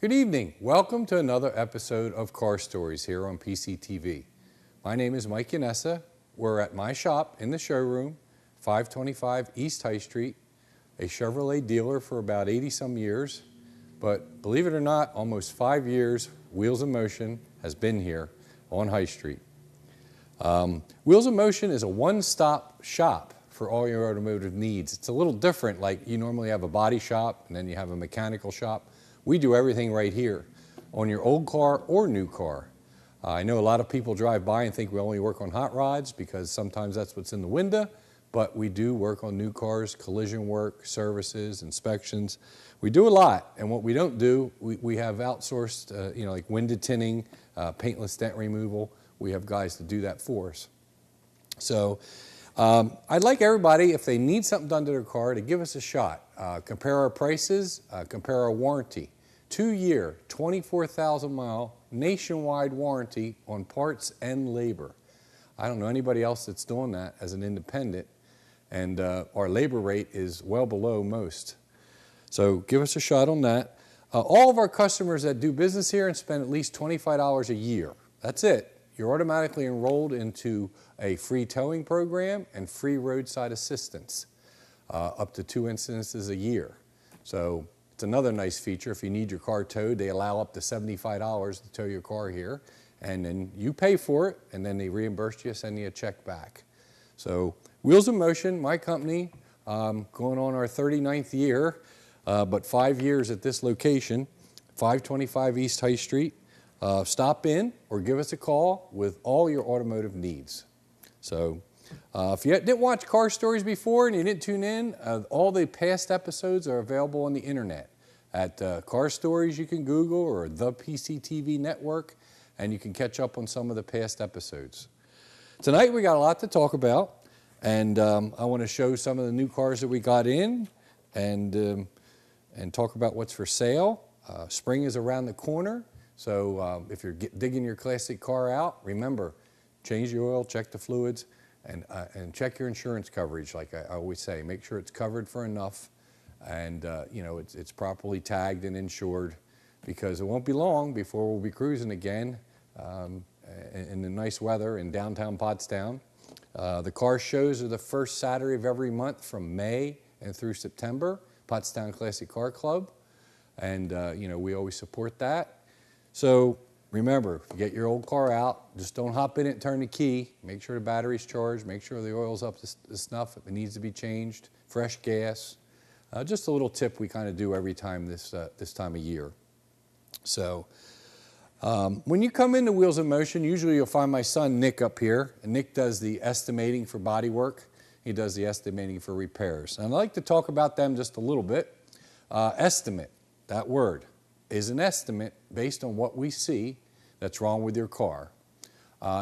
Good evening. Welcome to another episode of Car Stories here on PCTV. My name is Mike Yanessa. We're at my shop in the showroom, 525 East High Street, a Chevrolet dealer for about 80-some years. But believe it or not, almost 5 years, Wheels-In-Motion has been here on High Street. Wheels-In-Motion is a one-stop shop for all your automotive needs. It's a little different, like you normally have a body shop and then you have a mechanical shop. We do everything right here on your old car or new car. I know a lot of people drive by and think we only work on hot rods because sometimes that's what's in the window, but we do work on new cars, collision work, services, inspections. We do a lot, and what we don't do, we have outsourced, like window tinting, paintless dent removal. We have guys to do that for us. So I'd like everybody, if they need something done to their car, to give us a shot. Compare our prices, compare our warranty. 2-year, 24,000-mile nationwide warranty on parts and labor. I don't know anybody else that's doing that as an independent, and our labor rate is well below most. So give us a shot on that. All of our customers that do business here and spend at least $25 a year, that's it. You're automatically enrolled into a free towing program and free roadside assistance, up to 2 incidences a year. So it's another nice feature. If you need your car towed, they allow up to $75 to tow your car here, and then you pay for it, and then they reimburse you, send you a check back. So Wheels-In-Motion, my company, going on our 39th year, but 5 years at this location, 525 East High Street. Stop in or give us a call with all your automotive needs. So if you didn't watch Car Stories before and you didn't tune in, all the past episodes are available on the internet at Car Stories. You can Google, or the PCTV network, and you can catch up on some of the past episodes. Tonight we got a lot to talk about, and I want to show some of the new cars that we got in and talk about what's for sale. Spring is around the corner, so if you're digging your classic car out, remember, change the oil, check the fluids, and check your insurance coverage. Like I always say, make sure it's covered for enough, and it's properly tagged and insured, because it won't be long before we'll be cruising again in the nice weather in downtown Pottstown. The car shows are the first Saturday of every month from May and through September. Pottstown Classic Car Club, and we always support that. So remember, if you get your old car out, just don't hop in it and turn the key. Make sure the battery's charged, make sure the oil's up to snuff if it needs to be changed, fresh gas. Just a little tip we kind of do every time this time of year. So when you come into Wheels-In-Motion, usually you'll find my son Nick up here, and Nick does the estimating for body work. He does the estimating for repairs. And I'd like to talk about them just a little bit. Estimate, that word, is an estimate based on what we see that's wrong with your car.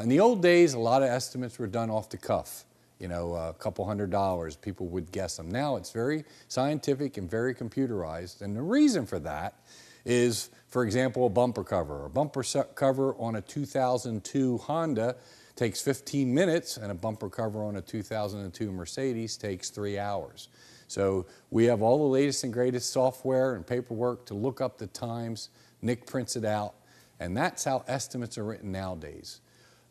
In the old days, a lot of estimates were done off the cuff. A couple $100, people would guess them. Now it's very scientific and very computerized, and the reason for that is, for example, a bumper cover. A bumper cover on a 2002 Honda takes 15 minutes, and a bumper cover on a 2002 Mercedes takes 3 hours. So we have all the latest and greatest software and paperwork to look up the times. Nick prints it out, and that's how estimates are written nowadays.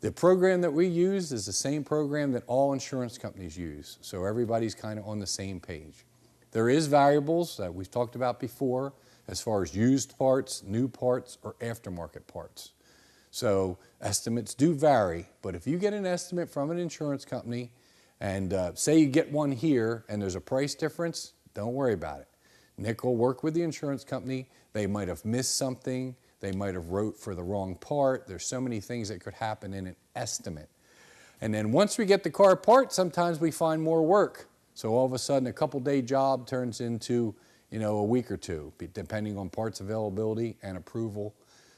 The program that we use is the same program that all insurance companies use, so everybody's kind of on the same page. There is variables that we've talked about before as far as used parts, new parts, or aftermarket parts. So estimates do vary, but if you get an estimate from an insurance company and say you get one here and there's a price difference, don't worry about it. Nick will work with the insurance company. They might have missed something. They might have wrote for the wrong part. There's so many things that could happen in an estimate. And then once we get the car apart, sometimes we find more work. So all of a sudden a couple-day job turns into a week or two, depending on parts availability and approval.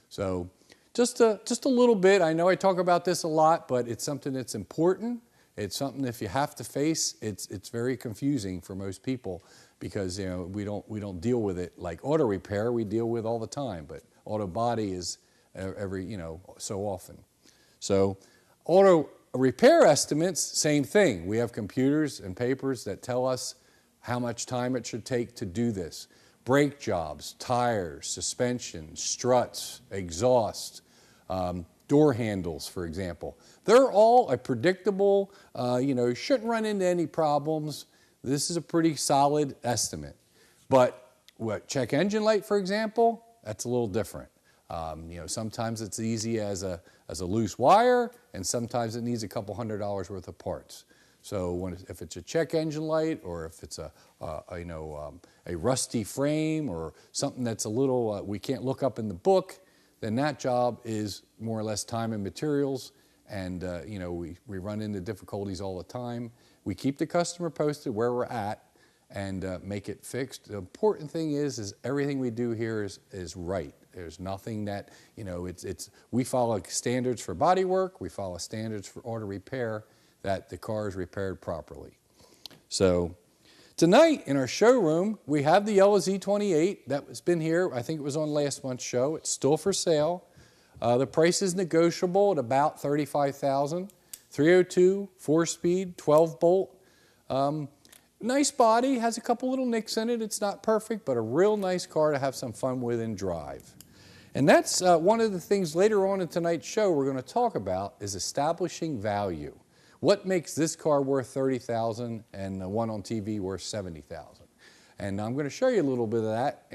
So just a little bit. I know I talk about this a lot, but it's something that's important. It's something, if you have to face, it's very confusing for most people, because we don't deal with it like auto repair we deal with all the time, but auto body is every so often. So auto repair estimates, same thing. We have computers and papers that tell us how much time it should take to do this. brake jobs, tires, suspension, struts, exhaust, door handles, for example. They're all a predictable, you shouldn't run into any problems. This is a pretty solid estimate. But check engine light, for example, that's a little different. Sometimes it's easy as a loose wire, and sometimes it needs a couple $100 worth of parts. So if it's a check engine light, or if it's a rusty frame, or something that's a little we can't look up in the book, then that job is more or less time and materials, and we run into difficulties all the time. We keep the customer posted where we're at and make it fixed. The important thing is everything we do here is right. There's nothing that, we follow standards for body work, we follow standards for auto repair, that the car is repaired properly. So tonight in our showroom, we have the yellow Z28 that's been here. I think it was on last month's show. It's still for sale. The price is negotiable at about $35,000. 302, 4-speed, 12-bolt. Nice body, has a couple little nicks in it. It's not perfect, but a real nice car to have some fun with and drive. And that's one of the things later on in tonight's show we're going to talk about is establishing value. What makes this car worth $30,000 and the one on TV worth $70,000? And I'm going to show you a little bit of that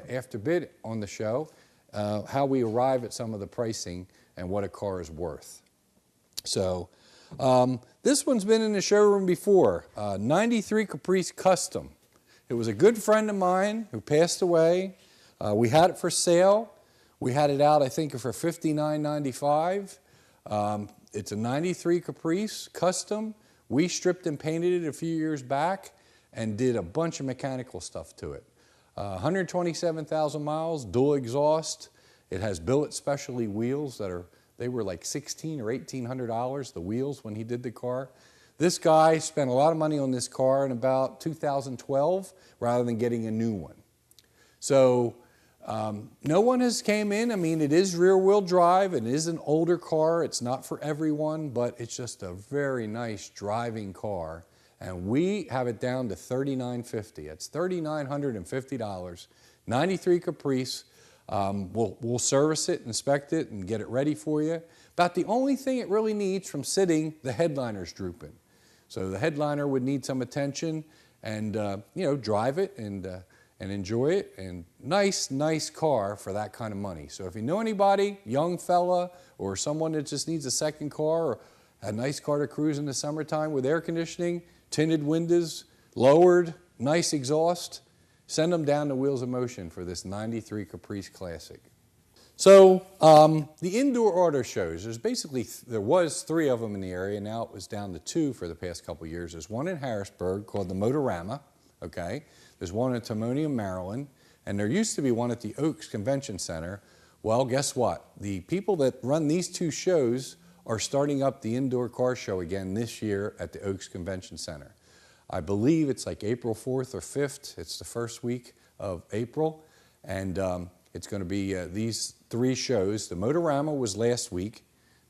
after a bit on the show, how we arrive at some of the pricing and what a car is worth. So this one's been in the showroom before, 93 Caprice Custom. It was a good friend of mine who passed away. We had it for sale. We had it out, I think, for $59.95. It's a 93 Caprice Custom. We stripped and painted it a few years back and did a bunch of mechanical stuff to it. 127,000 miles, dual exhaust. It has billet specialty wheels they were like $1,600 or $1,800, the wheels, when he did the car. This guy spent a lot of money on this car in about 2012 rather than getting a new one. So no one has came in. I mean, it is rear-wheel drive. It is an older car. It's not for everyone, but it's just a very nice driving car. And we have it down to $39.50. It's $3,950, 93 Caprice. We'll service it, inspect it, and get it ready for you. About the only thing it really needs from sitting, the headliner's drooping. So the headliner would need some attention, and drive it and enjoy it. And nice car for that kind of money. So if you know anybody, young fella, or someone that just needs a second car, or a nice car to cruise in the summertime with air conditioning, tinted windows, lowered, nice exhaust, send them down to Wheels in Motion for this 93 Caprice Classic. So the indoor auto shows, there was 3 of them in the area. Now it was down to 2 for the past couple of years. There's one in Harrisburg called the Motorama, okay? There's one in Timonium, Maryland, and there used to be one at the Oaks Convention Center. Well, guess what? The people that run these 2 shows are starting up the indoor car show again this year at the Oaks Convention Center. I believe it's like April 4th or 5th. It's the first week of April. And it's going to be these 3 shows. The Motorama was last week,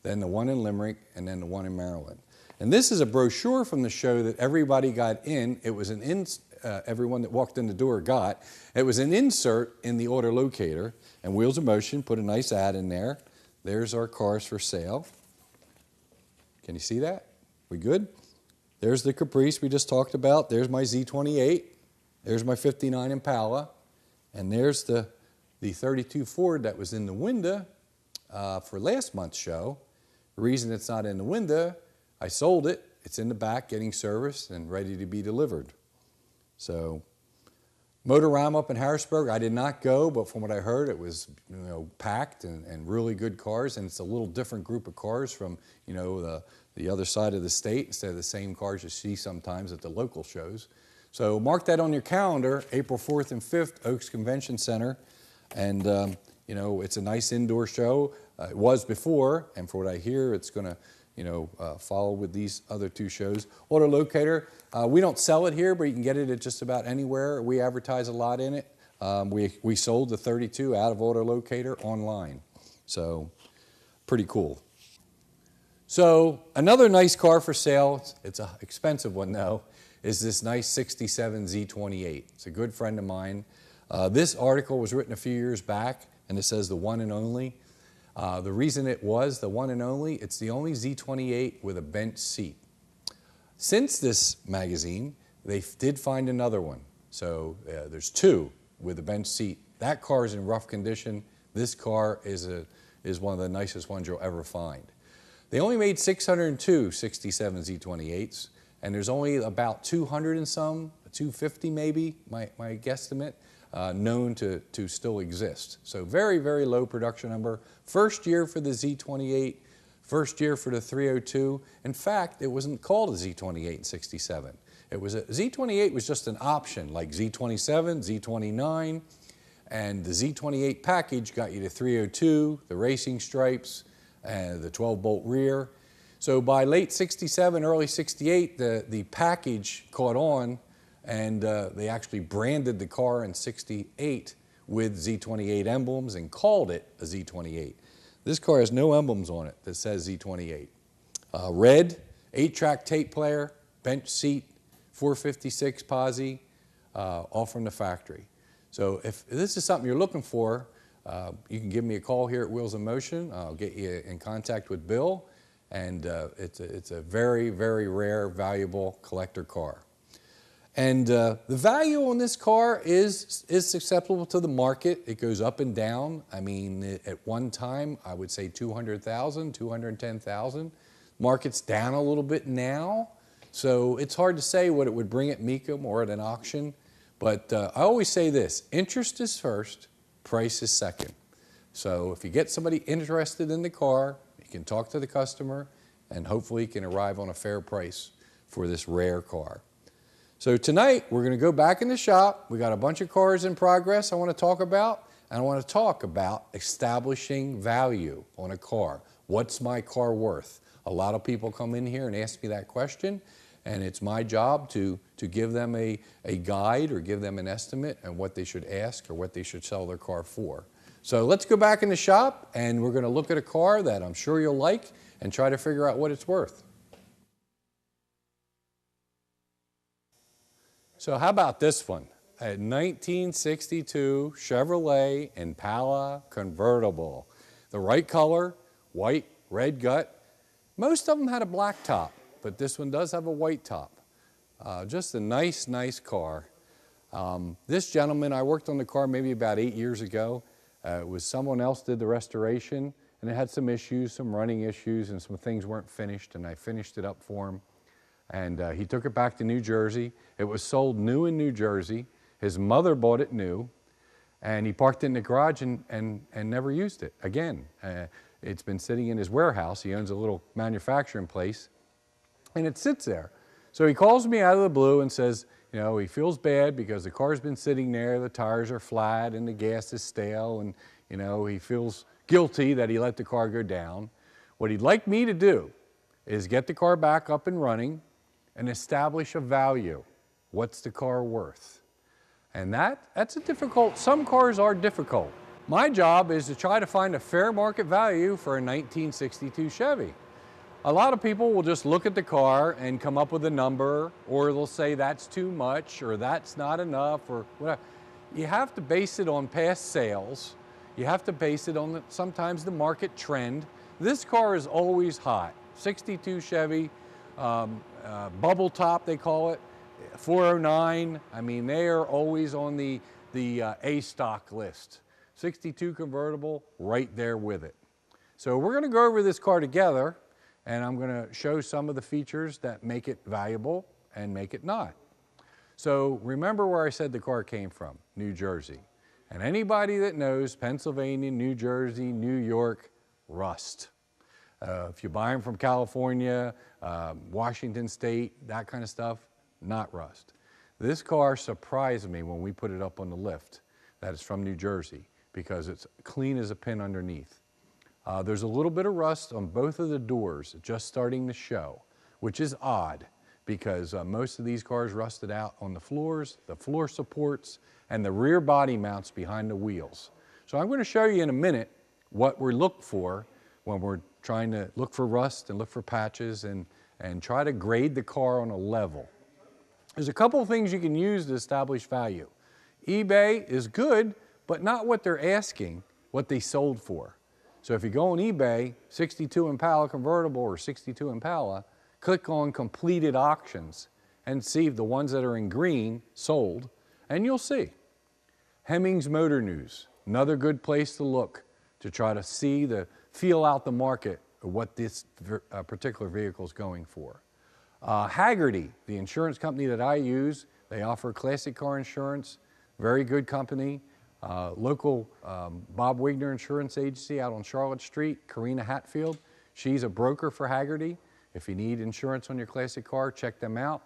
then the one in Limerick, and then the one in Maryland. And this is a brochure from the show that everybody got in. It was everyone that walked in the door got. It was an insert in the order locator. And Wheels in Motion put a nice ad in there. There's our cars for sale. Can you see that? We good? There's the Caprice we just talked about. There's my Z28. There's my 59 Impala. And there's the 32 Ford that was in the window for last month's show. The reason it's not in the window, I sold it. It's in the back getting serviced and ready to be delivered. So Motorama up in Harrisburg, I did not go, but from what I heard, it was packed and really good cars. And it's a little different group of cars from the other side of the state instead of the same cars you see sometimes at the local shows. So mark that on your calendar, April 4th and 5th, Oaks Convention Center. And, it's a nice indoor show. It was before, and for what I hear, it's going to, follow with these other 2 shows. Auto Locator, we don't sell it here, but you can get it at just about anywhere. We advertise a lot in it. We sold the 32 out of Auto Locator online. So, pretty cool. So another nice car for sale, it's an expensive one though, is this nice 67 Z28. It's a good friend of mine. This article was written a few years back, and it says the one and only. The reason it was the one and only, it's the only Z28 with a bench seat. Since this magazine, they did find another one. So there's two with a bench seat. That car is in rough condition. This car is one of the nicest ones you'll ever find. They only made 602 67 Z28s, and there's only about 200 and some, 250 maybe, my guesstimate, known to still exist. So very, very low production number. First year for the Z28, first year for the 302. In fact, it wasn't called a Z28 in 67. It was Z28 was just an option, like Z27, Z29, and the Z28 package got you the 302, the racing stripes, and the 12-bolt rear. So by late 67, early 68, the package caught on, and they actually branded the car in 68 with Z28 emblems and called it a Z28. This car has no emblems on it that says Z28. Red, 8-track tape player, bench seat, 456 posi, all from the factory. So if this is something you're looking for, you can give me a call here at Wheels in Motion. I'll get you in contact with Bill, and it's a very, very rare, valuable collector car. And the value on this car is acceptable to the market. It goes up and down. I mean, at one time, I would say 200,000, 210,000. Market's down a little bit now, so it's hard to say what it would bring at Mecum or at an auction. But I always say this: interest is first, price is second. So if you get somebody interested in the car, you can talk to the customer, and hopefully you can arrive on a fair price for this rare car. So tonight, we're going to go back in the shop. We got a bunch of cars in progress I want to talk about, and I want to talk about establishing value on a car. What's my car worth? A lot of people come in here and ask me that question, and it's my job to give them a guide or give them an estimate on what they should ask or what they should sell their car for. So let's go back in the shop, and we're going to look at a car that I'm sure you'll like and try to figure out what it's worth. So how about this one? A 1962 Chevrolet Impala convertible. The right color, white, red gut. Most of them had a black top, but this one does have a white top. Just a nice, nice car. This gentleman, I worked on the car maybe about 8 years ago. It was someone else did the restoration, and it had some issues, some running issues, and some things weren't finished, and I finished it up for him. And he took it back to New Jersey. It was sold new in New Jersey. His mother bought it new, and he parked it in the garage and never used it again. It's been sitting in his warehouse. He owns a little manufacturing place, and it sits there. So he calls me out of the blue and says, you know, he feels bad because the car's been sitting there, the tires are flat, and the gas is stale, and, you know, he feels guilty that he let the car go down. What he'd like me to do is get the car back up and running and establish a value. What's the car worth? And that's a difficult, some cars are difficult. My job is to try to find a fair market value for a 1962 Chevy. A lot of people will just look at the car and come up with a number, or they'll say that's too much, or that's not enough, or whatever. You have to base it on past sales. You have to base it on sometimes the market trend. This car is always hot. 62 Chevy, bubble top they call it, 409. I mean, they are always on the A stock list. 62 convertible, right there with it. So we're going to go over this car together, and I'm going to show some of the features that make it valuable and make it not. So remember where I said the car came from, New Jersey. And anybody that knows Pennsylvania, New Jersey, New York, rust. If you buy them from California, Washington State, that kind of stuff, not rust. This car surprised me when we put it up on the lift that it's from New Jersey, because it's clean as a pin underneath. There's a little bit of rust on both of the doors just starting to show, which is odd because most of these cars rusted out on the floors, the floor supports, and the rear body mounts behind the wheels. So I'm going to show you in a minute what we look for when we're trying to look for rust and look for patches and try to grade the car on a level. There's a couple of things you can use to establish value. eBay is good, but not what they're asking, what they sold for. So if you go on eBay, 62 Impala convertible or 62 Impala, click on completed auctions and see the ones that are in green sold, and you'll see. Hemmings Motor News, another good place to look to try to see feel out the market of what this particular vehicle is going for. Haggerty, the insurance company that I use, they offer classic car insurance, very good company. Local Bob Wigner Insurance Agency out on Charlotte Street, Karina Hatfield. She's a broker for Haggerty. If you need insurance on your classic car, check them out.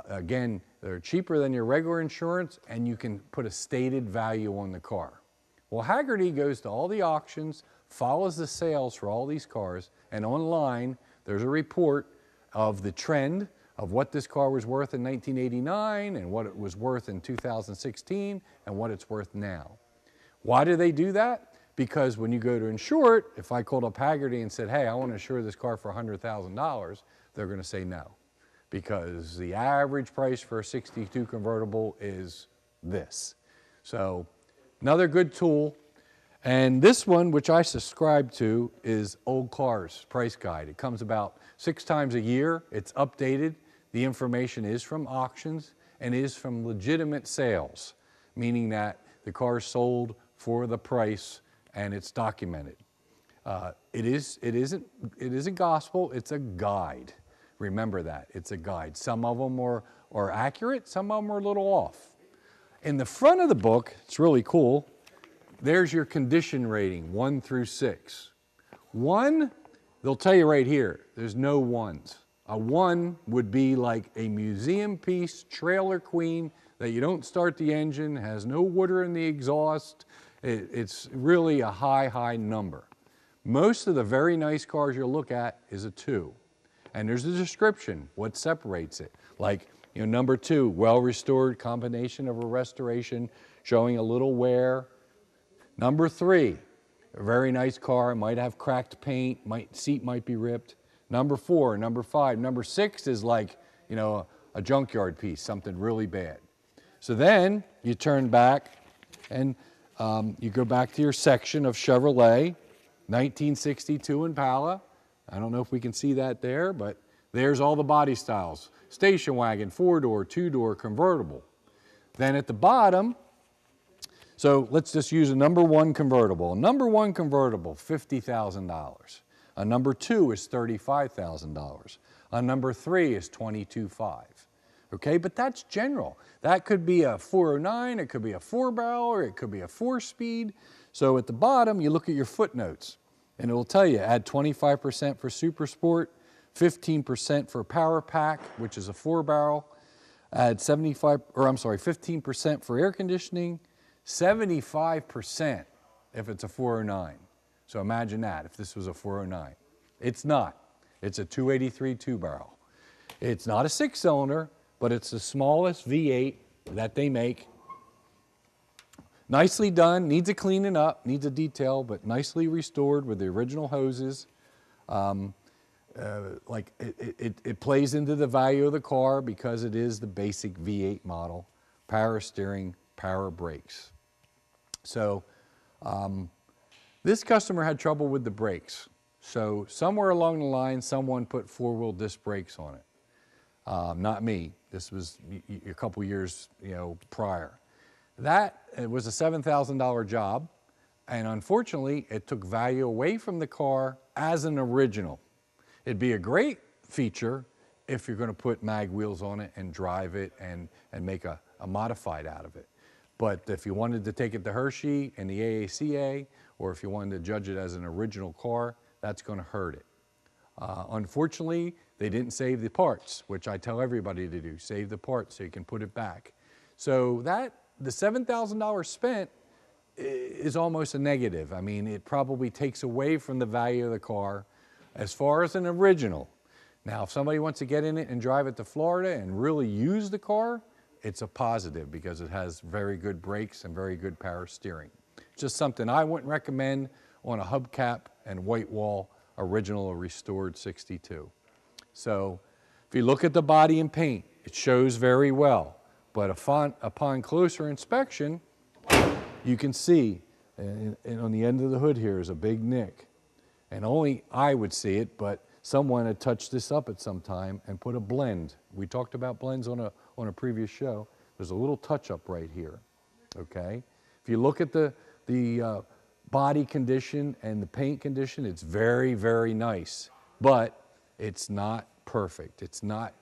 Again, they're cheaper than your regular insurance, and you can put a stated value on the car. Well, Haggerty goes to all the auctions, follows the sales for all these cars, and online there's a report of the trend of what this car was worth in 1989 and what it was worth in 2016 and what it's worth now. Why do they do that? Because when you go to insure it, if I called up Haggerty and said, hey, I want to insure this car for $100,000, they're going to say no. Because the average price for a 62 convertible is this. So another good tool. And this one, which I subscribe to, is Old Cars Price Guide. It comes about 6 times a year. It's updated. The information is from auctions and is from legitimate sales, meaning that the car is sold for the price and it's documented. It isn't gospel, it's a guide. Remember that, it's a guide. Some of them are accurate, some of them are a little off. In the front of the book, it's really cool, there's your condition rating, 1 through 6. 1, they'll tell you right here, there's no 1s. A 1 would be like a museum piece, trailer queen, that you don't start the engine, has no water in the exhaust. It's really a high number. Most of the very nice cars you'll look at is a 2. And there's a description, what separates it. Like, number 2, well-restored, combination of a restoration, showing a little wear. Number 3, a very nice car, might have cracked paint, seat might be ripped. Number 4, number 5, number 6 is like, a junkyard piece, something really bad. So then you turn back and you go back to your section of Chevrolet, 1962 Impala. I don't know if we can see that there, but there's all the body styles. Station wagon, 4-door, 2-door, convertible. Then at the bottom, so let's just use a number 1 convertible. A number 1 convertible, $50,000. A number 2 is $35,000. A number 3 is $22,500. Okay, but that's general. That could be a 409, it could be a 4-barrel, or it could be a 4-speed. So at the bottom, you look at your footnotes, and it'll tell you add 25% for Super Sport, 15% for Power Pack, which is a 4-barrel, add 15% for air conditioning, 75% if it's a 409. So imagine that, if this was a 409. It's not. It's a 283 2-barrel. It's not a 6-cylinder, but it's the smallest V8 that they make. Nicely done, needs a cleaning up, needs a detail, but nicely restored with the original hoses. It plays into the value of the car because it is the basic V8 model. Power steering, power brakes. So, this customer had trouble with the brakes. So somewhere along the line, someone put 4-wheel disc brakes on it. Not me. This was a couple years prior. It was a $7,000 job, and unfortunately, it took value away from the car as an original. It'd be a great feature if you're going to put mag wheels on it and drive it and make a modified out of it. But if you wanted to take it to Hershey and the AACA, or if you wanted to judge it as an original car, that's going to hurt it. Unfortunately, they didn't save the parts, which I tell everybody to do. Save the parts so you can put it back. So the $7,000 spent is almost a negative. I mean, it probably takes away from the value of the car as far as an original. Now, if somebody wants to get in it and drive it to Florida and really use the car, it's a positive because it has very good brakes and very good power steering. Just something I wouldn't recommend on a hubcap and white wall original or restored 62. So if you look at the body and paint, it shows very well. But upon closer inspection, you can see and on the end of the hood here is a big nick. And only I would see it, but someone had touched this up at some time and put a blend. We talked about blends on a previous show. There's a little touch up right here, okay? If you look at the body condition and the paint condition, it's very, very nice, but it's not perfect. It's not,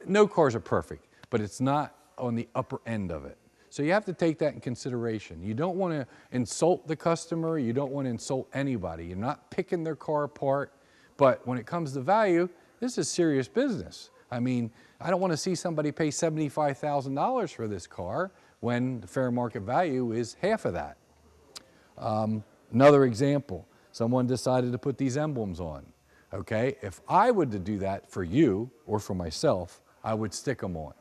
no cars are perfect, but it's not on the upper end of it. So you have to take that in consideration. You don't want to insult the customer. You don't want to insult anybody. You're not picking their car apart. But when it comes to value, this is serious business. I mean, I don't want to see somebody pay $75,000 for this car when the fair market value is half of that. Another example, someone decided to put these emblems on. Okay, if I were to do that for you or for myself, I would stick them on.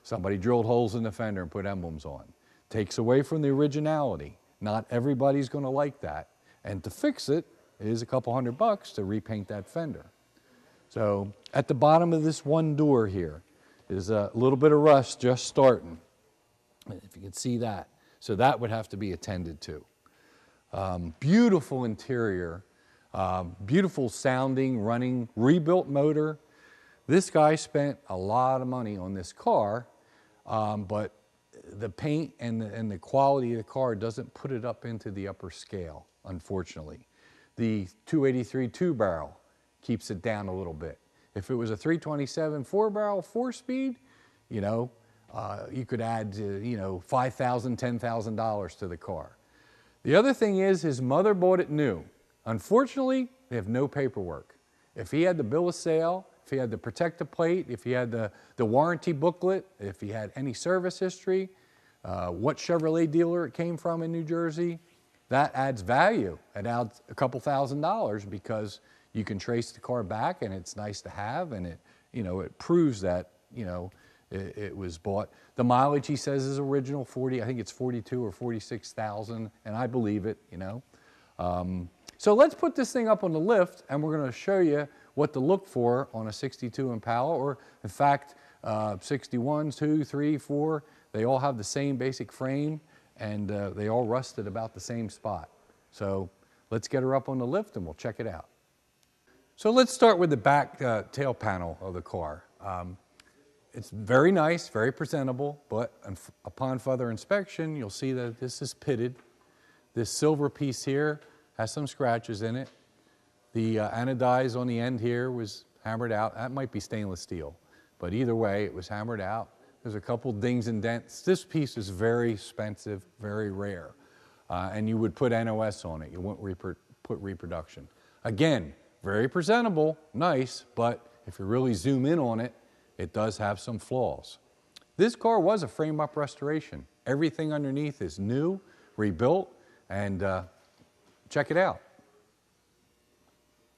Somebody drilled holes in the fender and put emblems on. Takes away from the originality. Not everybody's going to like that. And to fix it is a couple $100 to repaint that fender. So at the bottom of this one door here is a little bit of rust just starting. If you can see that. So that would have to be attended to. Beautiful interior, beautiful sounding, running, rebuilt motor. This guy spent a lot of money on this car, but the paint and the quality of the car doesn't put it up into the upper scale, unfortunately. The 283 two-barrel keeps it down a little bit. If it was a 327 four-barrel, four-speed, you know, you could add, you know, $5,000, $10,000 to the car. The other thing is his mother bought it new. Unfortunately, they have no paperwork. If he had the bill of sale, if he had the protective plate, if he had the warranty booklet, if he had any service history, what Chevrolet dealer it came from in New Jersey, that adds value. It adds a couple $1,000s because you can trace the car back and it's nice to have, and it, you know, it proves that, you know, it was bought. The mileage he says is original, 40, I think it's 42 or 46,000, and I believe it, you know. So let's put this thing up on the lift, and we're going to show you what to look for on a 62 Impala, or in fact, 61s, 2, 3, 4, they all have the same basic frame, and they all rusted about the same spot. So let's get her up on the lift and we'll check it out. So let's start with the back tail panel of the car. It's very nice, very presentable, but upon further inspection, you'll see that this is pitted. This silver piece here has some scratches in it. The anodize on the end here was hammered out. That might be stainless steel, but either way, it was hammered out. There's a couple dings and dents. This piece is very expensive, very rare, and you would put NOS on it. You wouldn't put reproduction. Again, very presentable, nice, but if you really zoom in on it, it does have some flaws. This car was a frame-up restoration. Everything underneath is new, rebuilt, and check it out.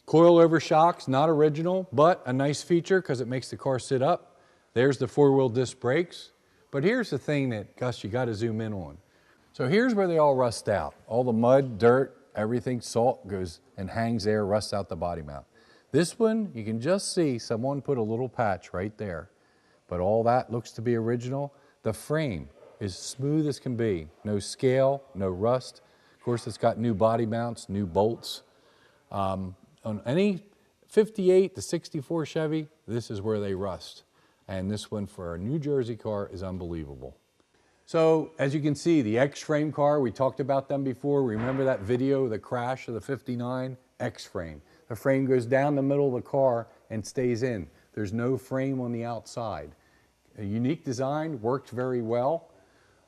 Coil-over shocks, not original, but a nice feature because it makes the car sit up. There's the four-wheel disc brakes. But here's the thing that, Gus, you got to zoom in on. So here's where they all rust out. All the mud, dirt, everything, salt goes and hangs there, rusts out the body mount. This one, you can just see someone put a little patch right there. But all that looks to be original. The frame is smooth as can be. No scale, no rust. Of course, it's got new body mounts, new bolts. On any 58 to 64 Chevy, this is where they rust. And this one for a New Jersey car is unbelievable. So as you can see, the X-frame car, we talked about them before. Remember that video, the crash of the 59? X-frame. The frame goes down the middle of the car and stays in. There's no frame on the outside. A unique design, worked very well.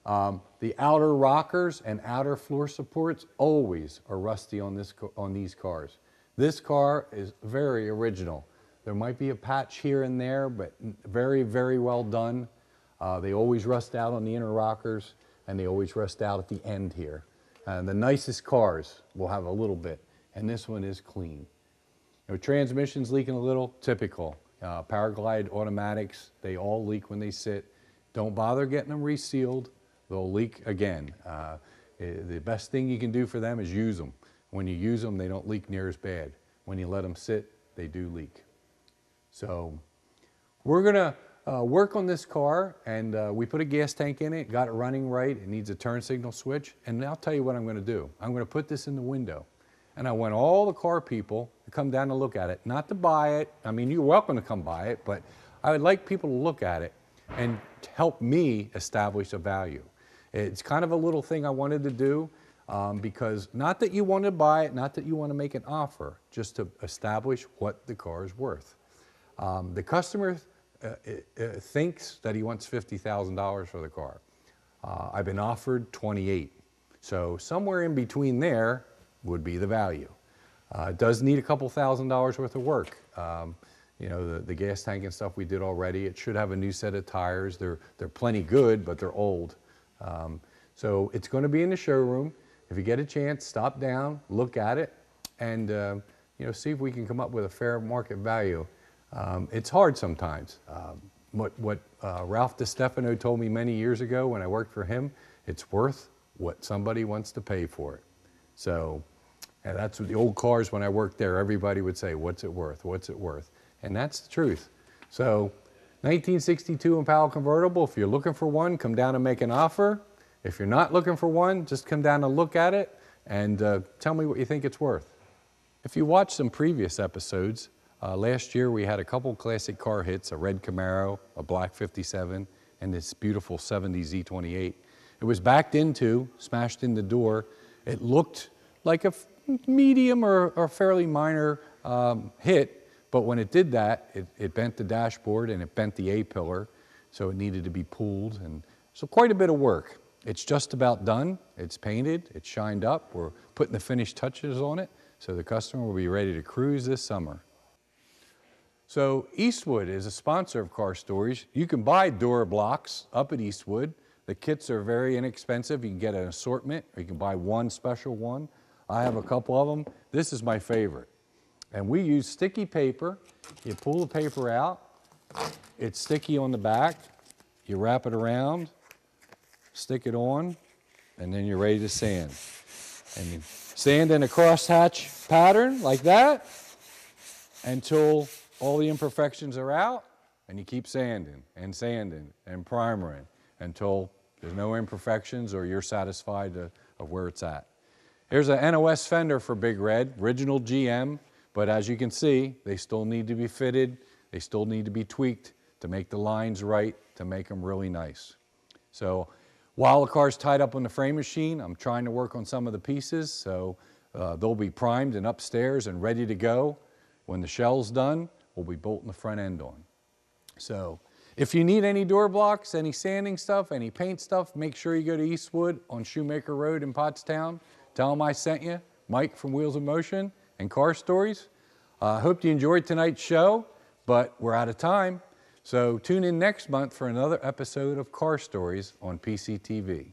The outer rockers and outer floor supports always are rusty on these cars. This car is very original. There might be a patch here and there, but very, very well done. They always rust out on the inner rockers, and they always rust out at the end here. The nicest cars will have a little bit, and this one is clean. You know, transmission's leaking a little, typical. Powerglide automatics, they all leak when they sit. Don't bother getting them resealed. They'll leak again. The best thing you can do for them is use them. When you use them, they don't leak near as bad. When you let them sit, they do leak. So we're gonna work on this car, and we put a gas tank in it, got it running right. It needs a turn signal switch, and I'll tell you what I'm going to do. I'm going to put this in the window, and I want all the car people to come down to look at it, not to buy it. I mean, you're welcome to come buy it, but I would like people to look at it and help me establish a value. It's kind of a little thing I wanted to do because not that you want to buy it, not that you want to make an offer, just to establish what the car is worth. The customer thinks that he wants $50,000 for the car. I've been offered 28. So somewhere in between there would be the value. It does need a couple $1,000s worth of work. You know, the gas tank and stuff we did already. It should have a new set of tires. They're plenty good, but they're old. So it's going to be in the showroom. If you get a chance, stop down, look at it, and you know, see if we can come up with a fair market value. It's hard sometimes. What Ralph DiStefano told me many years ago when I worked for him, it's worth what somebody wants to pay for it. So and that's what the old cars, when I worked there, everybody would say, what's it worth? What's it worth? And that's the truth. So 1962 Impala convertible, if you're looking for one, come down and make an offer. If you're not looking for one, just come down and look at it and tell me what you think it's worth. If you watch some previous episodes, last year we had a couple classic car hits, a red Camaro, a black 57, and this beautiful 70 Z28. It was backed into, smashed in the door. It looked like a medium or fairly minor hit, but when it did that, it bent the dashboard and it bent the A-pillar, so it needed to be pulled, and so quite a bit of work. It's just about done. It's painted, it's shined up. We're putting the finished touches on it, so the customer will be ready to cruise this summer. So Eastwood is a sponsor of Car Stories. You can buy door blocks up at Eastwood. The kits are very inexpensive. You can get an assortment, or you can buy one special one. I have a couple of them. This is my favorite. And we use sticky paper. You pull the paper out. It's sticky on the back. You wrap it around, stick it on, and then you're ready to sand. And you sand in a crosshatch pattern like that until all the imperfections are out, and you keep sanding and primering until there's no imperfections or you're satisfied of where it's at. Here's an NOS fender for Big Red, original GM, but as you can see, they still need to be fitted, they still need to be tweaked to make the lines right, to make them really nice. So while the car's tied up on the frame machine, I'm trying to work on some of the pieces, so they'll be primed and upstairs and ready to go. When the shell's done, we'll be bolting the front end on. So if you need any door blocks, any sanding stuff, any paint stuff, make sure you go to Eastwood on Shoemaker Road in Pottstown. Tell them I sent you, Mike from Wheels in Motion and Car Stories. Hope you enjoyed tonight's show, but we're out of time. So tune in next month for another episode of Car Stories on PCTV.